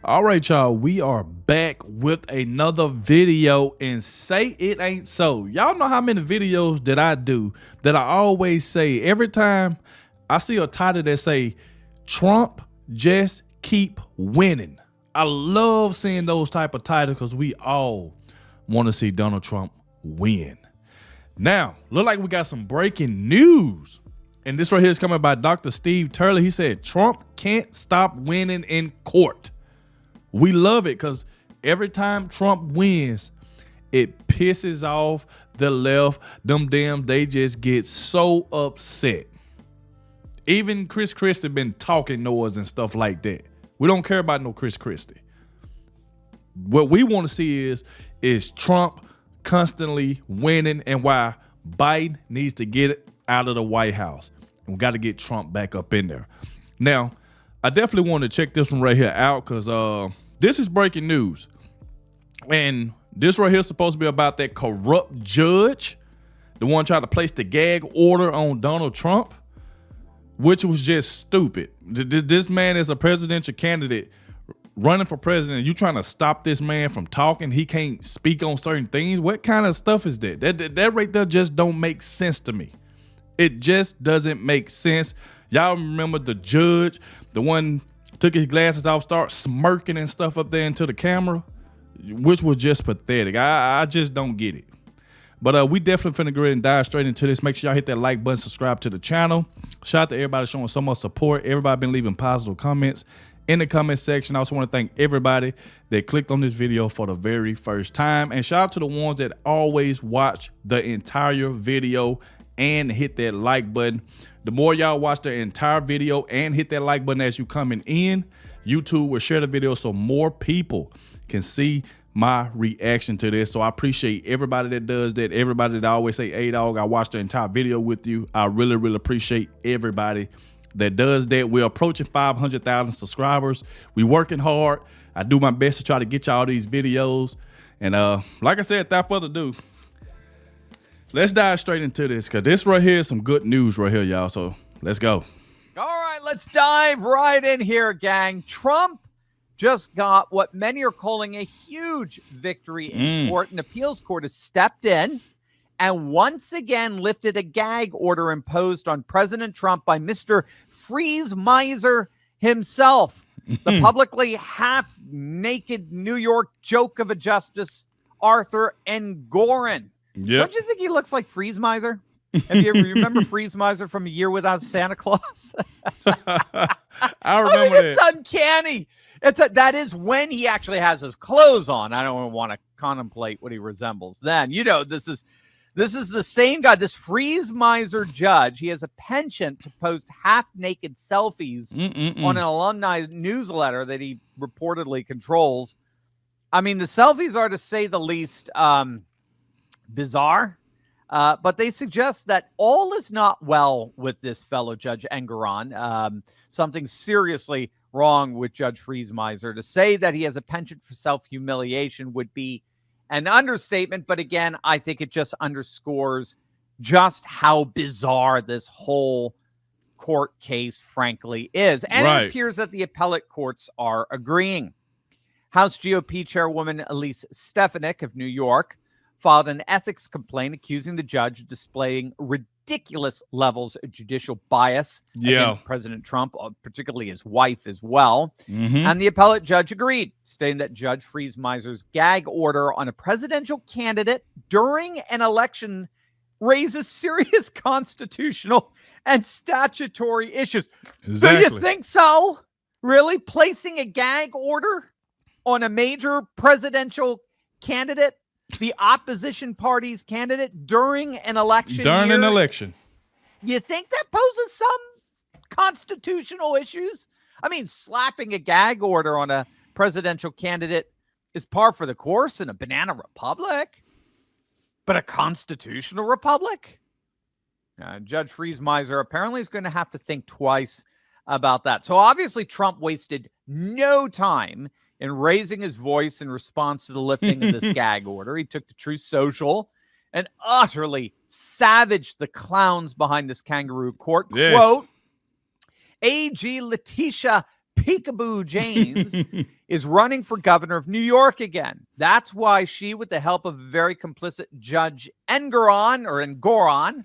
All right, y'all, we are back with another video, and say it ain't so. Y'all know how many videos that I do that I always say every time I see a title that say Trump just keep winning. I love seeing those type of titles because we all want to see Donald Trump win. Now, look like we got some breaking news. And this right here is coming by Dr. Steve Turley. He said Trump can't stop winning in court. We love it because every time Trump wins, it pisses off the left. They just get so upset. Even Chris Christie been talking noise and stuff like that. We don't care about no Chris Christie. What we want to see is Trump constantly winning, and why Biden needs to get it out of the White House. And we got to get Trump back up in there. Now, I definitely want to check this one right here out because this is breaking news. And this right here is supposed to be about that corrupt judge, the one trying to place the gag order on Donald Trump, which was just stupid. This man is a presidential candidate running for president. You trying to stop this man from talking? He can't speak on certain things. What kind of stuff is that? That right there just don't make sense to me. It just doesn't make sense. Y'all remember the judge, the one took his glasses off, start smirking and stuff up there into the camera, which was just pathetic. I just don't get it. But we definitely finna go ahead and dive straight into this. Make sure y'all hit that like button, subscribe to the channel. Shout out to everybody showing so much support. Everybody been leaving positive comments in the comment section. I also want to thank everybody that clicked on this video for the very first time. And shout out to the ones that always watch the entire video and hit that like button. The more y'all watch the entire video and hit that like button as you coming in, YouTube will share the video so more people can see my reaction to this. So I appreciate everybody that does that. Everybody that always say, Adogg, I watched the entire video with you. I really, really appreciate everybody that does that. We're approaching 500,000 subscribers. We working hard. I do my best to try to get y'all these videos. And like I said, without further ado, let's dive straight into this because this right here is some good news right here, y'all. So let's go. All right, let's dive right in here, gang. Trump just got what many are calling a huge victory in court. An appeals court has stepped in and once again lifted a gag order imposed on President Trump by Mr. Freeze Miser himself. The publicly half-naked New York joke of a justice, Arthur Engoron. Yep. Don't you think he looks like Freeze Miser? Have you ever remember Freeze Miser from A Year Without Santa Claus? I remember it's uncanny. That is when he actually has his clothes on. I don't want to contemplate what he resembles then. You know, this is the same guy, this Freeze Miser judge. He has a penchant to post half-naked selfies on an alumni newsletter that he reportedly controls. I mean, the selfies are, to say the least, bizarre, but they suggest that all is not well with this fellow Judge Engoron. Something seriously wrong with Judge Freeze Miser. To say that he has a penchant for self-humiliation would be an understatement, but again, I think it just underscores just how bizarre this whole court case frankly is. And It appears that the appellate courts are agreeing. House GOP chairwoman Elise Stefanik of New York filed an ethics complaint accusing the judge of displaying ridiculous levels of judicial bias against President Trump, particularly his wife as well. And the appellate judge agreed, stating that Judge Freeze Miser's gag order on a presidential candidate during an election raises serious constitutional and statutory issues. Exactly. Do you think so? Really? Placing a gag order on a major presidential candidate, the opposition party's candidate, during an election election. You think that poses some constitutional issues? I mean, slapping a gag order on a presidential candidate is par for the course in a banana republic, but a constitutional republic? Judge Freeze Miser apparently is going to have to think twice about that. So obviously Trump wasted no time in raising his voice in response to the lifting of this gag order. He took to Truth Social and utterly savaged the clowns behind this kangaroo court. Quote, AG Letitia Peekaboo James is running for governor of New York again. That's why she, with the help of a very complicit Judge Engoron,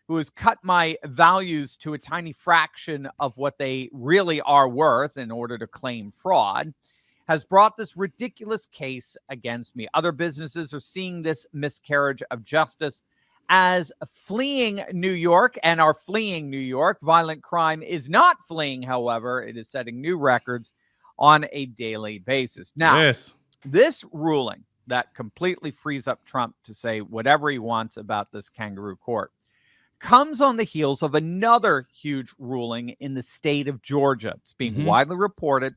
who has cut my values to a tiny fraction of what they really are worth in order to claim fraud, has brought this ridiculous case against me. Other businesses are seeing this miscarriage of justice as fleeing New York and are fleeing New York. Violent crime is not fleeing, however. It is setting new records on a daily basis. Now, this ruling that completely frees up Trump to say whatever he wants about this kangaroo court comes on the heels of another huge ruling in the state of Georgia. It's being widely reported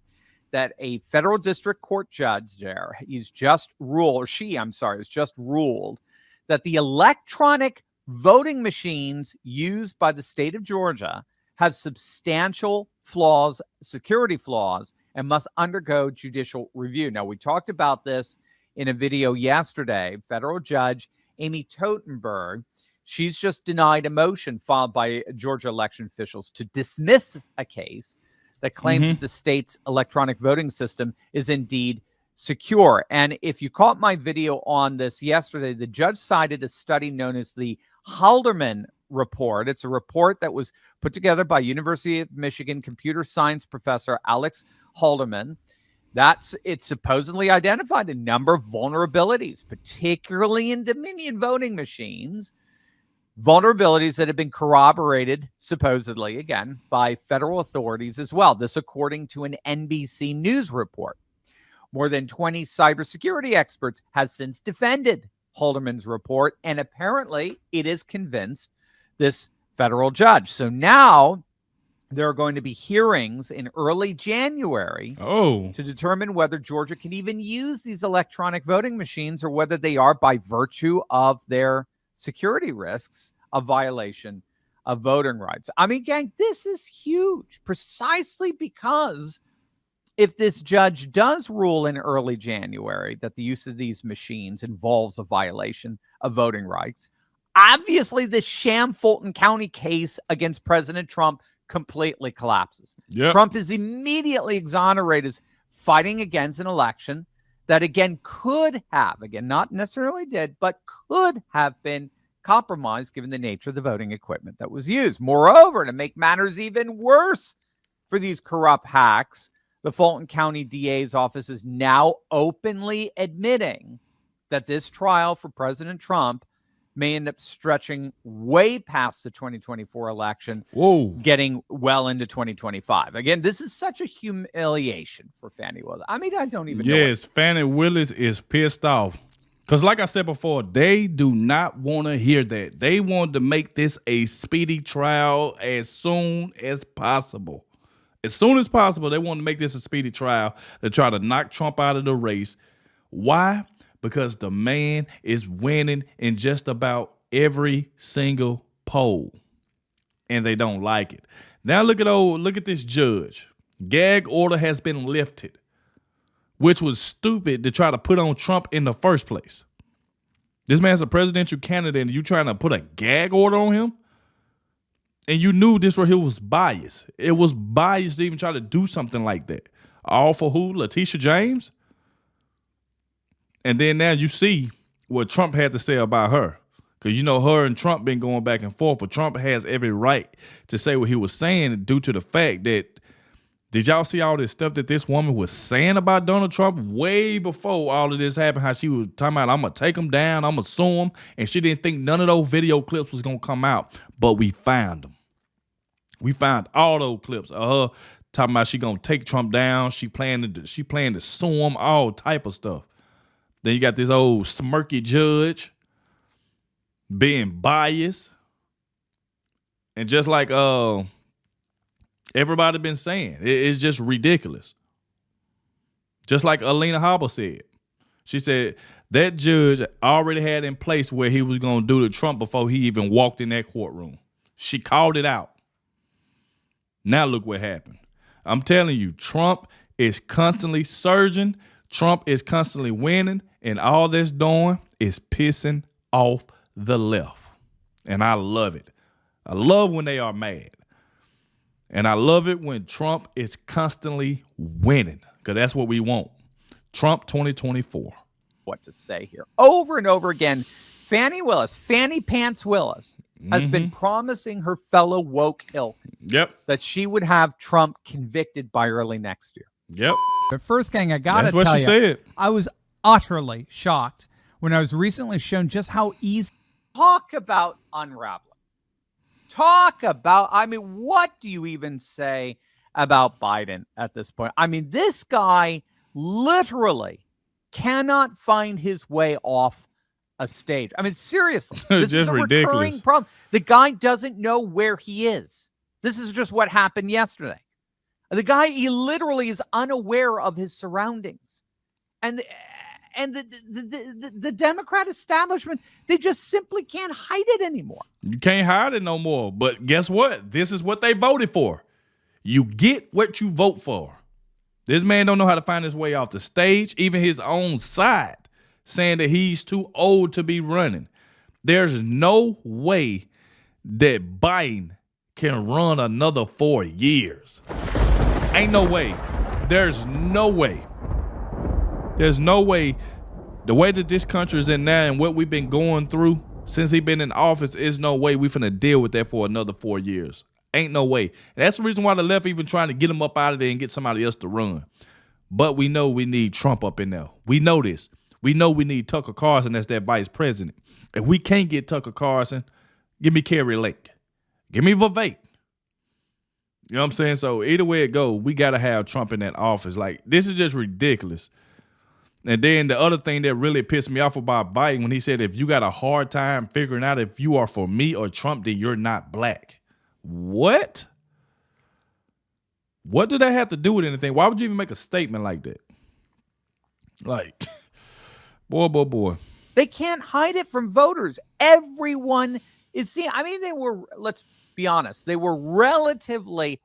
that a federal district court judge there, has just ruled that the electronic voting machines used by the state of Georgia have substantial flaws, security flaws, and must undergo judicial review. Now, we talked about this in a video yesterday. Federal Judge Amy Totenberg, she's just denied a motion filed by Georgia election officials to dismiss a case that claims that the state's electronic voting system is indeed secure. And if you caught my video on this yesterday, the judge cited a study known as the Halderman report. It's a report that was put together by University of Michigan computer science professor Alex Halderman. It supposedly identified a number of vulnerabilities, particularly in Dominion voting machines, vulnerabilities that have been corroborated, supposedly, again, by federal authorities as well. This according to an NBC News report. More than 20 cybersecurity experts have since defended Halderman's report, and apparently it has convinced this federal judge. So now there are going to be hearings in early January to determine whether Georgia can even use these electronic voting machines or whether they are, by virtue of their security risks, a violation of voting rights. I mean, gang, this is huge, precisely because if this judge does rule in early January that the use of these machines involves a violation of voting rights, obviously the sham Fulton County case against President Trump completely collapses. Trump is immediately exonerated as fighting against an election that, again, could have, not necessarily did, but could have been compromised given the nature of the voting equipment that was used. Moreover, to make matters even worse for these corrupt hacks, the Fulton County DA's office is now openly admitting that this trial for President Trump may end up stretching way past the 2024 election, getting well into 2025. Again, this is such a humiliation for Fani Willis. I mean, I don't even know. Yes, Fani Willis is pissed off. Because like I said before, they do not want to hear that. They want to make this a speedy trial as soon as possible. As soon as possible, they want to make this a speedy trial to try to knock Trump out of the race. Why? Because the man is winning in just about every single poll. And they don't like it. Now look at this judge. Gag order has been lifted, which was stupid to try to put on Trump in the first place. This man's a presidential candidate and you trying to put a gag order on him? And you knew this right here was biased. It was biased to even try to do something like that. All for who? Letitia James? And then now you see what Trump had to say about her. Because you know her and Trump been going back and forth, but Trump has every right to say what he was saying due to the fact that, did y'all see all this stuff that this woman was saying about Donald Trump way before all of this happened? How she was talking about, I'm going to take him down, I'm going to sue him. And she didn't think none of those video clips was going to come out. But we found them. We found all those clips of her talking about she going to take Trump down. She planned to sue him, all type of stuff. Then you got this old smirky judge being biased. And just like everybody been saying, it's just ridiculous. Just like Alina Habba said. She said that judge already had in place where he was going to do to Trump before he even walked in that courtroom. She called it out. Now look what happened. I'm telling you, Trump is constantly surging. Trump is constantly winning. And all that's doing is pissing off the left. And I love it. I love when they are mad. And I love it when Trump is constantly winning, because that's what we want. Trump 2024. What to say here? Over and over again, Fannie Pants Willis, has been promising her fellow woke ilk that she would have Trump convicted by early next year. Yep. But first, gang, I got to tell you, that's what she said. I was utterly shocked when I was recently shown just how easy. Talk about unraveling. Talk about, I mean, what do you even say about Biden at this point? I mean, this guy literally cannot find his way off a stage. I mean, seriously, this just is a ridiculous recurring problem. The guy doesn't know where he is. This is just what happened yesterday. The guy, he literally is unaware of his surroundings. And the Democrat establishment, they just simply can't hide it anymore. You can't hide it no more. But guess what? This is what they voted for. You get what you vote for. This man don't know how to find his way off the stage, even his own side, saying that he's too old to be running. There's no way that Biden can run another 4 years. Ain't no way. There's no way. There's no way. The way that this country is in now and what we've been going through since he's been in office, is no way we finna deal with that for another 4 years. Ain't no way. And that's the reason why the left even trying to get him up out of there and get somebody else to run. But we know we need Trump up in there. We know this. We know we need Tucker Carlson as that vice president. If we can't get Tucker Carlson, give me Kerry Lake. Give me Vivek. You know what I'm saying? So either way it go, we got to have Trump in that office. Like, this is just ridiculous. And then the other thing that really pissed me off about Biden, when he said, if you got a hard time figuring out if you are for me or Trump, then you're not black. What? What did that have to do with anything? Why would you even make a statement like that? Like, boy. They can't hide it from voters. Everyone is seeing. I mean, they were, let's be honest, they were relatively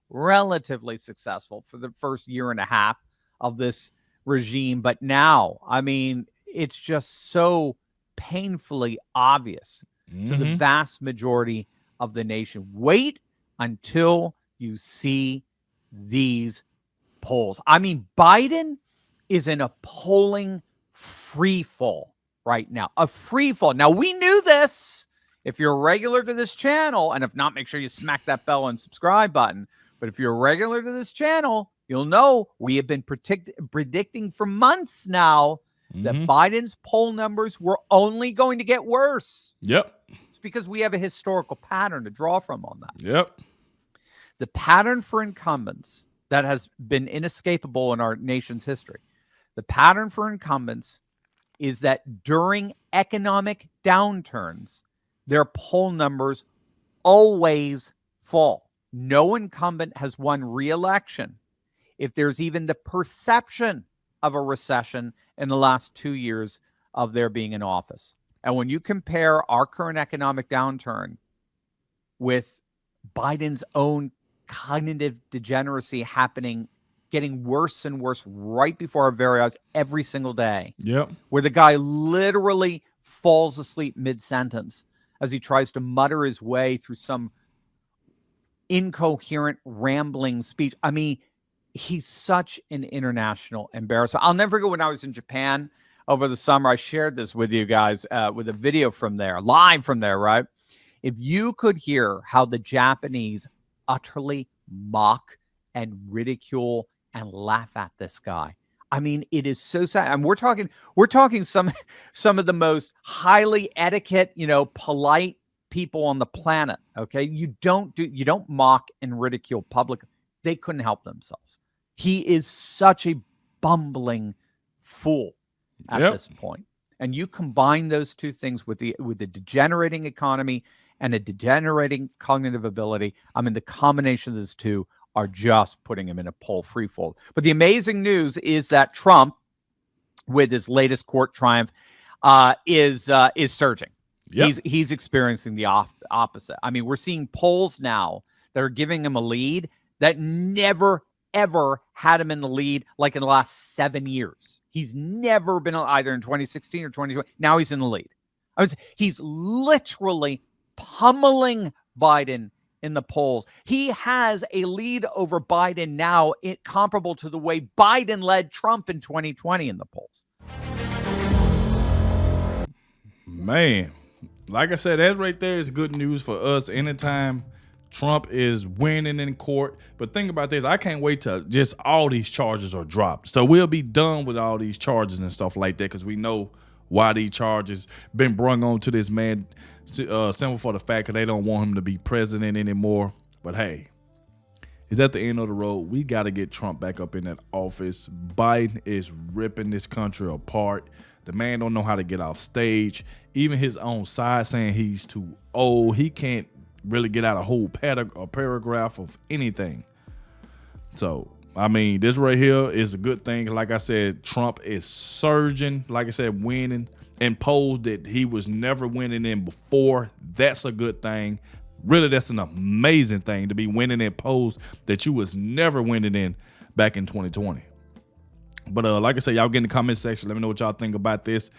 successful for the first year and a half of this regime. But now, I mean, it's just so painfully obvious to the vast majority of the nation. Wait until you see these polls. I mean, Biden is in a polling free fall right now. A free fall. Now, we knew this. If you're a regular to this channel, and if not, make sure you smack that bell and subscribe button. But if you're a regular to this channel, you'll know we have been predicting for months now that Biden's poll numbers were only going to get worse. Yep. It's because we have a historical pattern to draw from on that. Yep. The pattern for incumbents that has been inescapable in our nation's history. The pattern for incumbents is that during economic downturns, their poll numbers always fall. No incumbent has won re-election if there's even the perception of a recession in the last 2 years of their being in office. And when you compare our current economic downturn with Biden's own cognitive degeneracy happening, getting worse and worse right before our very eyes every single day. Yep. Where the guy literally falls asleep mid-sentence as he tries to mutter his way through some incoherent, rambling speech. I mean, he's such an international embarrassment. I'll never forget when I was in Japan over the summer. I shared this with you guys with a video from there, live from there, right? If you could hear how the Japanese utterly mock and ridicule and laugh at this guy. I mean, it is so sad. And we're talking some of the most highly etiquette, polite people on the planet. Okay. You don't mock and ridicule publicly. They couldn't help themselves. He is such a bumbling fool at this point. And you combine those two things with the degenerating economy and a degenerating cognitive ability. I mean, the combination of those two are just putting him in a poll free fall. But the amazing news is that Trump, with his latest court triumph, is surging. Yep. He's experiencing the opposite. I mean, we're seeing polls now that are giving him a lead that never, ever had him in the lead like in the last 7 years. He's never been either in 2016 or 2020. Now he's in the lead. He's literally pummeling Biden in the polls. He has a lead over Biden now, comparable to the way Biden led Trump in 2020 in the polls. Man, like I said, that right there is good news for us anytime Trump is winning in court. But think about this. I can't wait till just all these charges are dropped. So we'll be done with all these charges and stuff like that, because we know why these charges been brung on to this man, simple for the fact that they don't want him to be president anymore. But hey, it's at the end of the road. We got to get Trump back up in that office. Biden is ripping this country apart. The man don't know how to get off stage. Even his own side saying he's too old. He can't really get out a whole paragraph of anything. So, I mean, this right here is a good thing. Like I said, Trump is surging, like I said, winning in polls that he was never winning in before. That's a good thing. Really, that's an amazing thing to be winning in polls that you was never winning in back in 2020. But like I said, y'all get in the comment section. Let me know what y'all think about this.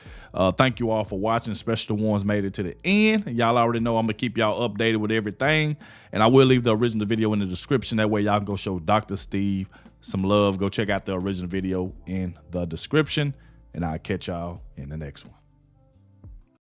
Thank you all for watching, especially the ones made it to the end. Y'all already know I'm going to keep y'all updated with everything. And I will leave the original video in the description. That way y'all can go show Dr. Steve some love. Go check out the original video in the description. And I'll catch y'all in the next one.